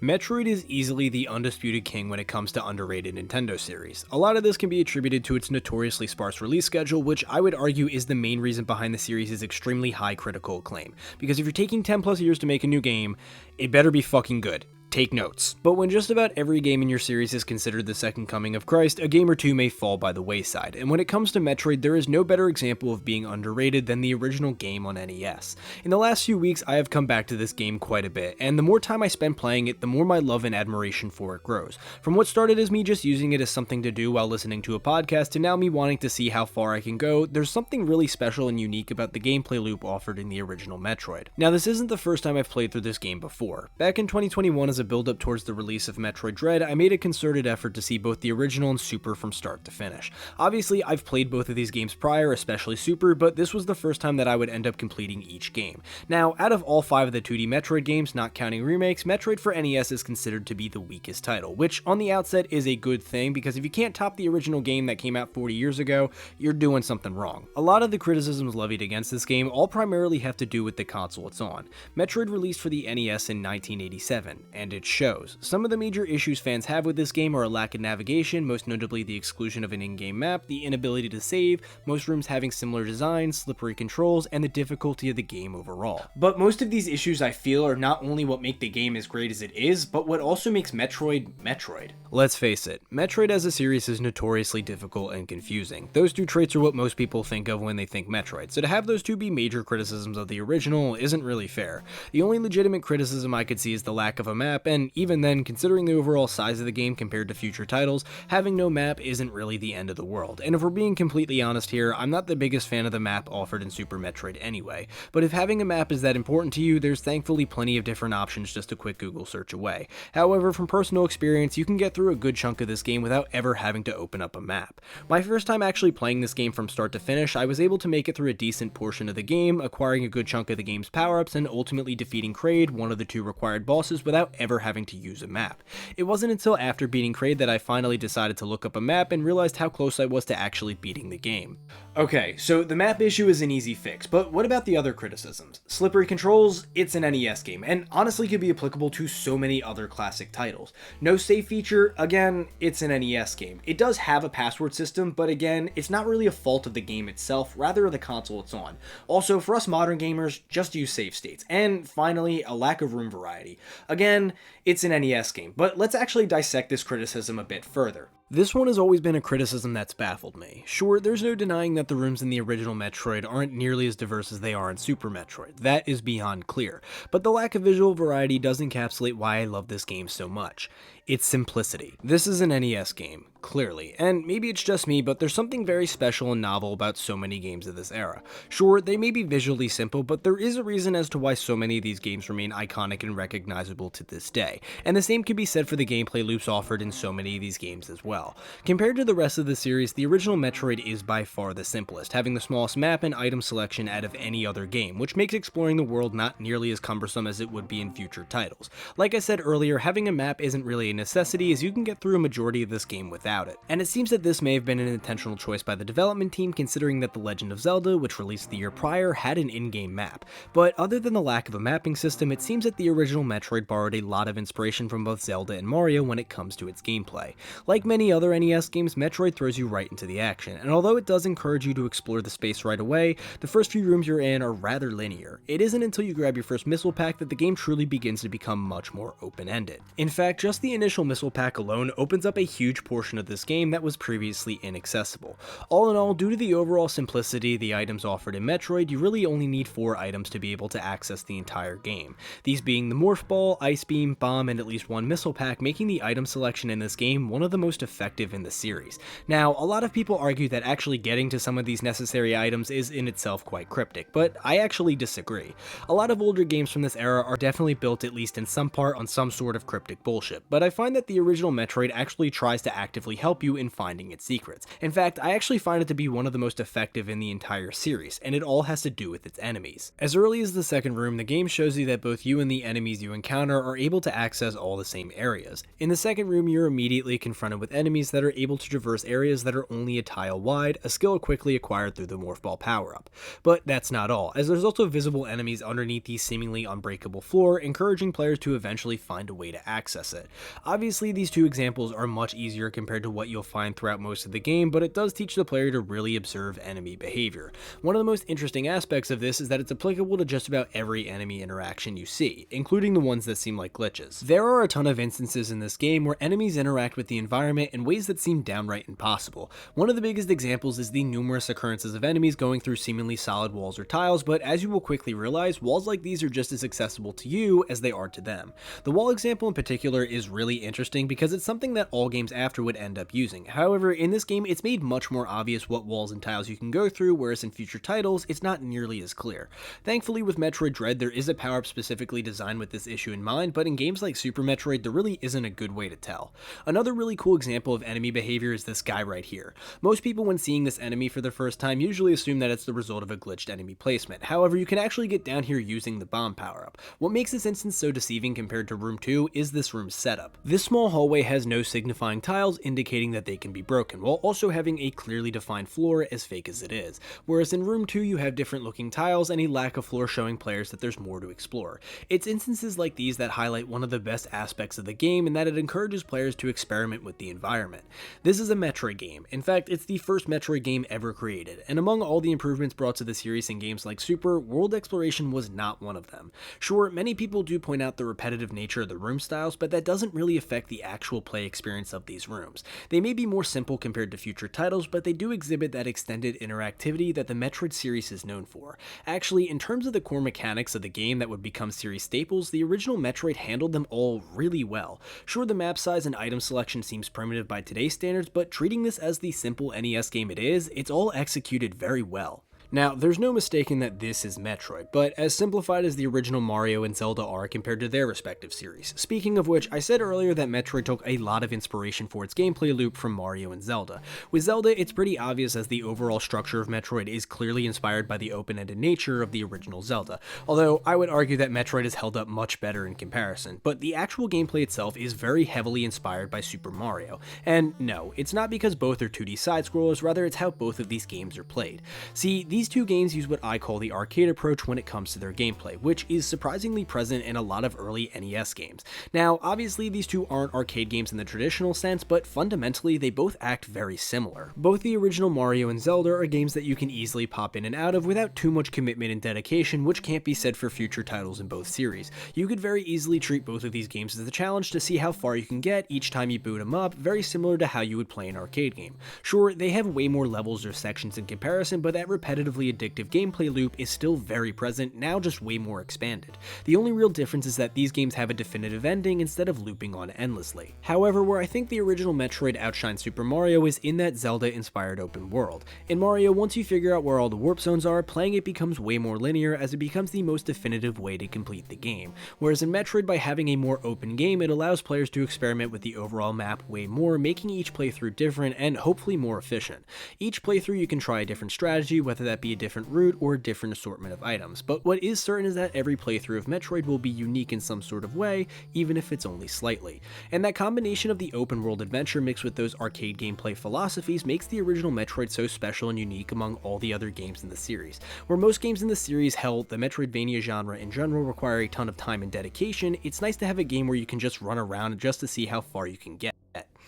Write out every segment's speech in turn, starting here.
Metroid is easily the undisputed king when it comes to underrated Nintendo series. A lot of this can be attributed to its notoriously sparse release schedule, which I would argue is the main reason behind the series' extremely high critical acclaim. Because if you're taking 10 plus years to make a new game, it better be fucking good. Take notes. But when just about every game in your series is considered the second coming of Christ, a game or two may fall by the wayside, and when it comes to Metroid, there is no better example of being underrated than the original game on NES. In the last few weeks, I have come back to this game quite a bit, and the more time I spend playing it, the more my love and admiration for it grows. From what started as me just using it as something to do while listening to a podcast, to now me wanting to see how far I can go, there's something really special and unique about the gameplay loop offered in the original Metroid. Now, this isn't the first time I've played through this game before. Back in 2021, as a build-up towards the release of Metroid Dread, I made a concerted effort to see both the original and Super from start to finish. Obviously, I've played both of these games prior, especially Super, but this was the first time that I would end up completing each game. Now, out of all 5 of the 2D Metroid games, not counting remakes, Metroid for NES is considered to be the weakest title, which on the outset is a good thing, because if you can't top the original game that came out 40 years ago, you're doing something wrong. A lot of the criticisms levied against this game all primarily have to do with the console it's on. Metroid released for the NES in 1987, and it shows. Some of the major issues fans have with this game are a lack of navigation, most notably the exclusion of an in-game map, the inability to save, most rooms having similar designs, slippery controls, and the difficulty of the game overall. But most of these issues, I feel, are not only what make the game as great as it is, but what also makes Metroid, Metroid. Let's face it, Metroid as a series is notoriously difficult and confusing. Those two traits are what most people think of when they think Metroid, so to have those two be major criticisms of the original isn't really fair. The only legitimate criticism I could see is the lack of a map, and even then, considering the overall size of the game compared to future titles, having no map isn't really the end of the world. And if we're being completely honest here, I'm not the biggest fan of the map offered in Super Metroid anyway, but if having a map is that important to you, there's thankfully plenty of different options just a quick Google search away. However, from personal experience, you can get through a good chunk of this game without ever having to open up a map. My first time actually playing this game from start to finish, I was able to make it through a decent portion of the game, acquiring a good chunk of the game's power-ups and ultimately defeating Kraid, one of the 2 required bosses, without ever having to use a map. It wasn't until after beating Kraid that I finally decided to look up a map and realized how close I was to actually beating the game. Okay, so the map issue is an easy fix, but what about the other criticisms? Slippery controls, it's an NES game, and honestly could be applicable to so many other classic titles. No save feature, again, it's an NES game. It does have a password system, but again, it's not really a fault of the game itself, rather the console it's on. Also, for us modern gamers, just use save states. And finally, a lack of room variety. Again, it's an NES game, but let's actually dissect this criticism a bit further. This one has always been a criticism that's baffled me. Sure, there's no denying that the rooms in the original Metroid aren't nearly as diverse as they are in Super Metroid. That is beyond clear. But the lack of visual variety does encapsulate why I love this game so much. Its simplicity. This is an NES game, clearly, and maybe it's just me, but there's something very special and novel about so many games of this era. Sure, they may be visually simple, but there is a reason as to why so many of these games remain iconic and recognizable to this day, and the same can be said for the gameplay loops offered in so many of these games as well. Compared to the rest of the series, the original Metroid is by far the simplest, having the smallest map and item selection out of any other game, which makes exploring the world not nearly as cumbersome as it would be in future titles. Like I said earlier, having a map isn't really a necessity, as you can get through a majority of this game without it. And it seems that this may have been an intentional choice by the development team, considering that The Legend of Zelda, which released the year prior, had an in-game map. But other than the lack of a mapping system, it seems that the original Metroid borrowed a lot of inspiration from both Zelda and Mario when it comes to its gameplay. Like many other NES games, Metroid throws you right into the action, and although it does encourage you to explore the space right away, the first few rooms you're in are rather linear. It isn't until you grab your first missile pack that the game truly begins to become much more open-ended. In fact, just the initial missile pack alone opens up a huge portion of this game that was previously inaccessible. All in all, due to the overall simplicity of the items offered in Metroid, you really only need 4 items to be able to access the entire game. These being the Morph Ball, Ice Beam, Bomb, and at least 1 missile pack, making the item selection in this game one of the most effective in the series. Now, a lot of people argue that actually getting to some of these necessary items is in itself quite cryptic, but I actually disagree. A lot of older games from this era are definitely built at least in some part on some sort of cryptic bullshit, but I find that the original Metroid actually tries to actively help you in finding its secrets. In fact, I actually find it to be one of the most effective in the entire series, and it all has to do with its enemies. As early as the second room, the game shows you that both you and the enemies you encounter are able able to access all the same areas. In the second room, you're immediately confronted with enemies that are able to traverse areas that are only a tile wide, a skill quickly acquired through the Morph Ball power-up. But that's not all, as there's also visible enemies underneath the seemingly unbreakable floor, encouraging players to eventually find a way to access it. Obviously, these two examples are much easier compared to what you'll find throughout most of the game, but it does teach the player to really observe enemy behavior. One of the most interesting aspects of this is that it's applicable to just about every enemy interaction you see, including the ones that seem like glitches. There are a ton of instances in this game where enemies interact with the environment in ways that seem downright impossible. One of the biggest examples is the numerous occurrences of enemies going through seemingly solid walls or tiles, but as you will quickly realize, walls like these are just as accessible to you as they are to them. The wall example in particular is really interesting because it's something that all games after would end up using. However, in this game, it's made much more obvious what walls and tiles you can go through, whereas in future titles, it's not nearly as clear. Thankfully, with Metroid Dread, there is a power-up specifically designed with this issue in mind, but in games like Super Metroid, there really isn't a good way to tell. Another really cool example of enemy behavior is this guy right here. Most people, when seeing this enemy for the first time, usually assume that it's the result of a glitched enemy placement. However, you can actually get down here using the bomb power-up. What makes this instance so deceiving compared to Room 2 is this room's setup. This small hallway has no signifying tiles indicating that they can be broken, while also having a clearly defined floor, as fake as it is. Whereas in Room 2 you have different looking tiles and a lack of floor showing players that there's more to explore. It's instances like these that highlight one of the best aspects of the game, and that it encourages players to experiment with the environment. This is a Metroid game. In fact, it's the first Metroid game ever created, and among all the improvements brought to the series in games like Super, world exploration was not one of them. Sure, many people do point out the repetitive nature of the room styles, but that doesn't really affect the actual play experience of these rooms. They may be more simple compared to future titles, but they do exhibit that extended interactivity that the Metroid series is known for. Actually, in terms of the core mechanics of the game that would become series staples, the original Metroid handled them all really well. Sure, the map size and item selection seems primitive by today's standards, but treating this as the simple NES game it is, it's all executed very well. Now, there's no mistaking that this is Metroid, but as simplified as the original Mario and Zelda are compared to their respective series. Speaking of which, I said earlier that Metroid took a lot of inspiration for its gameplay loop from Mario and Zelda. With Zelda, it's pretty obvious as the overall structure of Metroid is clearly inspired by the open-ended nature of the original Zelda, although I would argue that Metroid has held up much better in comparison, but the actual gameplay itself is very heavily inspired by Super Mario. And no, it's not because both are 2D side-scrollers, rather it's how both of these games are played. See, these two games use what I call the arcade approach when it comes to their gameplay, which is surprisingly present in a lot of early NES games. Now, obviously these two aren't arcade games in the traditional sense, but fundamentally they both act very similar. Both the original Mario and Zelda are games that you can easily pop in and out of without too much commitment and dedication, which can't be said for future titles in both series. You could very easily treat both of these games as a challenge to see how far you can get each time you boot them up, very similar to how you would play an arcade game. Sure, they have way more levels or sections in comparison, but that repetitively addictive gameplay loop is still very present, now just way more expanded. The only real difference is that these games have a definitive ending instead of looping on endlessly. However, where I think the original Metroid outshines Super Mario is in that Zelda-inspired open world. In Mario, once you figure out where all the warp zones are, playing it becomes way more linear as it becomes the most definitive way to complete the game. Whereas in Metroid, by having a more open game, it allows players to experiment with the overall map way more, making each playthrough different and hopefully more efficient. Each playthrough you can try a different strategy, whether that be a different route or a different assortment of items, but what is certain is that every playthrough of Metroid will be unique in some sort of way, even if it's only slightly. And that combination of the open world adventure mixed with those arcade gameplay philosophies makes the original Metroid so special and unique among all the other games in the series. Where most games in the series, hell, the Metroidvania genre in general, require a ton of time and dedication, it's nice to have a game where you can just run around just to see how far you can get.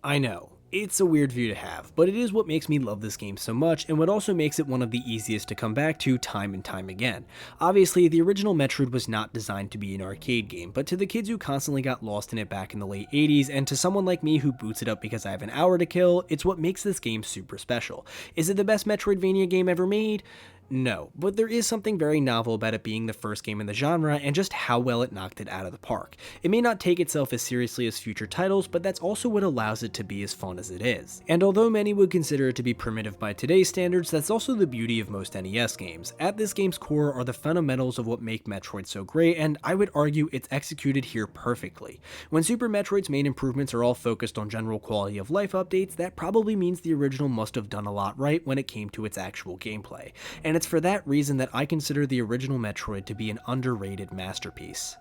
I know, it's a weird view to have, but it is what makes me love this game so much, and what also makes it one of the easiest to come back to time and time again. Obviously, the original Metroid was not designed to be an arcade game, but to the kids who constantly got lost in it back in the late 80s, and to someone like me who boots it up because I have an hour to kill, it's what makes this game super special. Is it the best Metroidvania game ever made? No, but there is something very novel about it being the first game in the genre and just how well it knocked it out of the park. It may not take itself as seriously as future titles, but that's also what allows it to be as fun as it is. And although many would consider it to be primitive by today's standards, that's also the beauty of most NES games. At this game's core are the fundamentals of what make Metroid so great, and I would argue it's executed here perfectly. When Super Metroid's main improvements are all focused on general quality of life updates, that probably means the original must have done a lot right when it came to its actual gameplay. And it's for that reason that I consider the original Metroid to be an underrated masterpiece.